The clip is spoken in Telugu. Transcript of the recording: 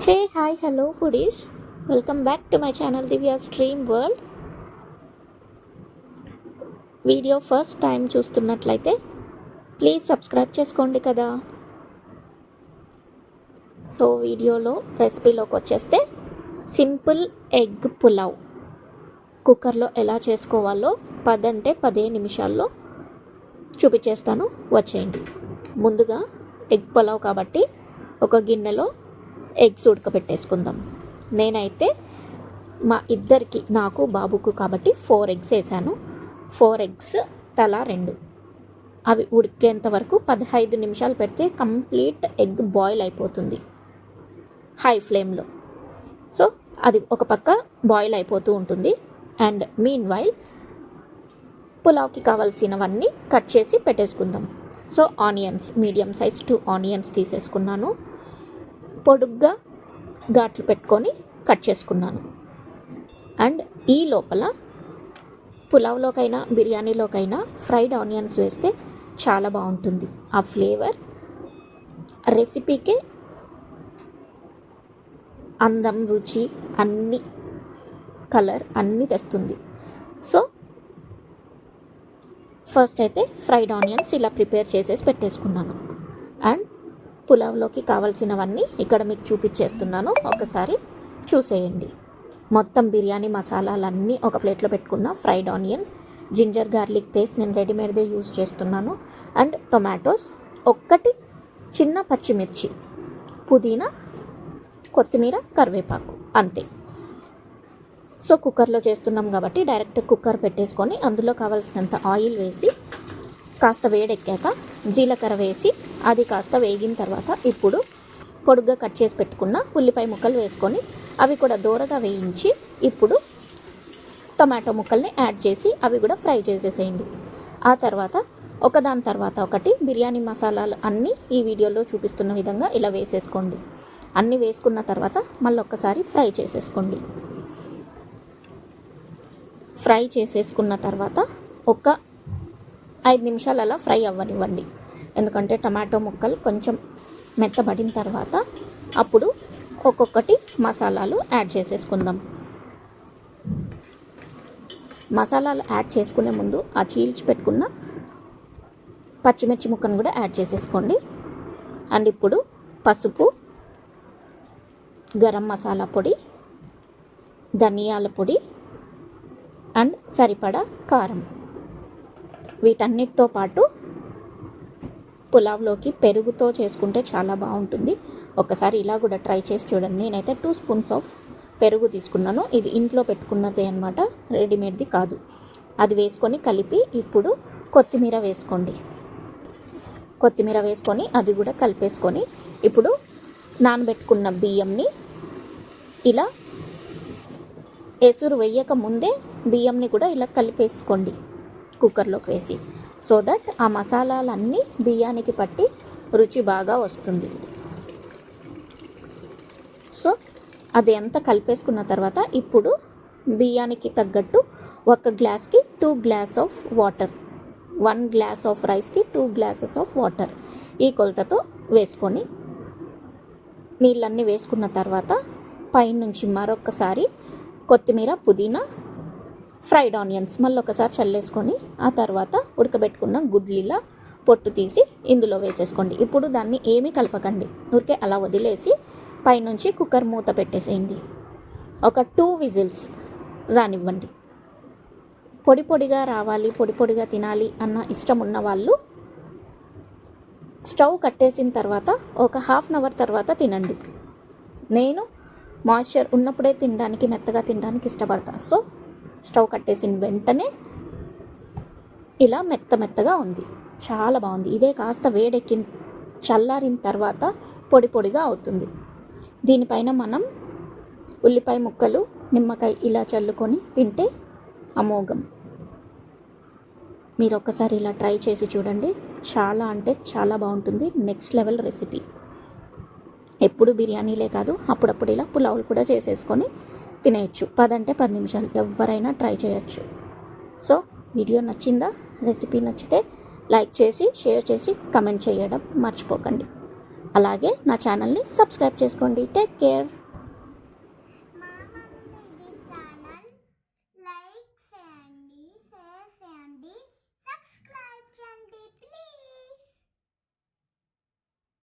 Hey, hi, hello, foodies. Welcome back to my channel Divya's Dream World. Video first time చూస్తున్నట్లయితే ప్లీజ్ సబ్స్క్రైబ్ చేసుకోండి కదా. సో వీడియోలో రెసిపీలోకి వచ్చేస్తే సింపుల్ ఎగ్ పులావ్ కుక్కర్లో ఎలా చేసుకోవాలో 10 నిమిషాల్లో చూపించేస్తాను, వచ్చేయండి. ముందుగా ఎగ్ పులావ్ కాబట్టి ఒక గిన్నెలో ఎగ్స్ ఉడకబెట్టేసుకుందాం. నేనైతే మా ఇద్దరికి, నాకు బాబుకు కాబట్టి 4 ఎగ్స్ వేసాను. 4 ఎగ్స్ తలా 2. అవి ఉడికేంత వరకు 15 నిమిషాలు పెడితే కంప్లీట్ ఎగ్ బాయిల్ అయిపోతుంది హై ఫ్లేమ్లో. సో అది ఒక పక్క బాయిల్ అయిపోతూ ఉంటుంది. అండ్ మీన్ వైల్ పులావ్కి కావాల్సినవన్నీ కట్ చేసి పెట్టేసుకుందాం. So onions, medium size 2 onions తీసేసుకున్నాను. పొడుగ్గా ఘాట్లు పెట్టుకొని కట్ చేసుకున్నాను. అండ్ ఈ లోపల పులావ్లోకైనా బిర్యానీలోకైనా ఫ్రైడ్ ఆనియన్స్ వేస్తే చాలా బాగుంటుంది. ఆ ఫ్లేవర్ రెసిపీకే అందం, రుచి, అన్ని కలర్ అన్నీ తెస్తుంది. సో ఫస్ట్ అయితే ఫ్రైడ్ ఆనియన్స్ ఇలా ప్రిపేర్ చేసేసి పెట్టేసుకున్నాను. అండ్ పులావ్లోకి కావాల్సినవన్నీ ఇక్కడ మీకు చూపించేస్తున్నాను, ఒకసారి చూసేయండి. మొత్తం బిర్యానీ మసాలాలన్నీ ఒక ప్లేట్లో పెట్టుకున్న. Fried onions, ginger garlic paste నేను రెడీమేడ్దే యూజ్ చేస్తున్నాను. అండ్ టొమాటోస్, 1 చిన్న పచ్చిమిర్చి, పుదీనా, కొత్తిమీర, కరివేపాకు, అంతే. సో కుక్కర్లో చేస్తున్నాం కాబట్టి డైరెక్ట్ కుక్కర్ పెట్టేసుకొని అందులో కావాల్సినంత ఆయిల్ వేసి కాస్త వేడెక్కాక జీలకర్ర వేసి అది కాస్త వేగిన తర్వాత ఇప్పుడు పొడుగ్గా కట్ చేసి పెట్టుకున్న ఉల్లిపాయ ముక్కలు వేసుకొని అవి కూడా దూరగా వేయించి ఇప్పుడు టొమాటో ముక్కల్ని యాడ్ చేసి అవి కూడా ఫ్రై చేసేసేయండి. ఆ తర్వాత ఒకదాని తర్వాత ఒకటి బిర్యానీ మసాలాలు అన్నీ ఈ వీడియోలో చూపిస్తున్న విధంగా ఇలా వేసేసుకోండి. అన్నీ వేసుకున్న తర్వాత మళ్ళీ ఒక్కసారి ఫ్రై చేసేసుకోండి. ఫ్రై చేసేసుకున్న తర్వాత ఒక 5 నిమిషాలు అలా ఫ్రై అవ్వనివ్వండి. ఎందుకంటే టమాటో ముక్కలు కొంచెం మెత్తబడిన తర్వాత అప్పుడు ఒక్కొక్కటి మసాలాలు యాడ్ చేసేసుకుందాం. మసాలాలు యాడ్ చేసుకునే ముందు ఆ చీల్చి పెట్టుకున్న పచ్చిమిర్చి ముక్కను కూడా యాడ్ చేసేసుకోండి. అండ్ ఇప్పుడు పసుపు, గరం మసాలా పొడి, ధనియాల పొడి అండ్ సరిపడా కారం, వీటన్నిటితో పాటు పులావ్లోకి పెరుగుతో చేసుకుంటే చాలా బాగుంటుంది. ఒకసారి ఇలా కూడా ట్రై చేసి చూడండి. నేనైతే 2 స్పూన్స్ ఆఫ్ పెరుగు తీసుకున్నాను. ఇది ఇంట్లో పెట్టుకున్నదే అనమాట, రెడీమేడ్ది కాదు. అది వేసుకొని కలిపి ఇప్పుడు కొత్తిమీర వేసుకోండి. కొత్తిమీర వేసుకొని అది కూడా కలిపేసుకొని ఇప్పుడు నానబెట్టుకున్న బియ్యంని ఇలా ఎసురు వేయక ముందే బియ్యంని కూడా ఇలా కలిపేసుకోండి కుక్కర్లోకి వేసి. సో దట్ ఆ మసాలాలన్నీ బియ్యానికి పట్టి రుచి బాగా వస్తుంది. సో అది ఎంత కలిపేసుకున్న తర్వాత ఇప్పుడు బియ్యానికి తగ్గట్టు 1 గ్లాస్కి 2 glass of water, 1 glass of రైస్కి 2 గ్లాసెస్ ఆఫ్ వాటర్ ఈ కొలతతో వేసుకొని నీళ్ళన్నీ వేసుకున్న తర్వాత పైనుంచి మరొకసారి కొత్తిమీర, పుదీనా, ఫ్రైడ్ ఆనియన్స్ మళ్ళీ ఒకసారి చల్లేసుకొని ఆ తర్వాత ఉడకబెట్టుకున్న గుడ్లీలా పొట్టు తీసి ఇందులో వేసేసుకోండి. ఇప్పుడు దాన్ని ఏమీ కలపకండి, ఊరికే అలా వదిలేసి పైనుంచి కుక్కర్ మూత పెట్టేసేయండి. ఒక 2 విజిల్స్ రానివ్వండి. పొడి పొడిగా రావాలి, పొడి పొడిగా తినాలి అన్న ఇష్టం ఉన్న వాళ్ళు స్టవ్ కట్టేసిన తర్వాత ఒక ½ అవర్ తర్వాత తినండి. నేను మాయిశ్చర్ ఉన్నప్పుడే తినడానికి, మెత్తగా తినడానికి ఇష్టపడతాను. సో స్టవ్ కట్టేసిన వెంటనే ఇలా మెత్తగా ఉంది, చాలా బాగుంది. ఇదే కాస్త వేడెక్కిన చల్లారిన తర్వాత పొడి పొడిగా అవుతుంది. దీనిపైన మనం ఉల్లిపాయ ముక్కలు, నిమ్మకాయ ఇలా చల్లుకొని తింటే అమోఘం. మీరు ఒక్కసారి ఇలా ట్రై చేసి చూడండి, చాలా అంటే చాలా బాగుంటుంది. Next level recipe. ఎప్పుడు బిర్యానీలే కాదు, అప్పుడప్పుడు ఇలా పులావులు కూడా చేసేసుకొని తినేయచ్చు. 10 నిమిషాలు ఎవరైనా ట్రై చేయొచ్చు. సో వీడియో నచ్చిందా? రెసిపీ నచ్చితే లైక్ చేసి, షేర్ చేసి, కమెంట్ చేయడం మర్చిపోకండి. అలాగే నా ఛానల్ని సబ్స్క్రైబ్ చేసుకోండి. Take care.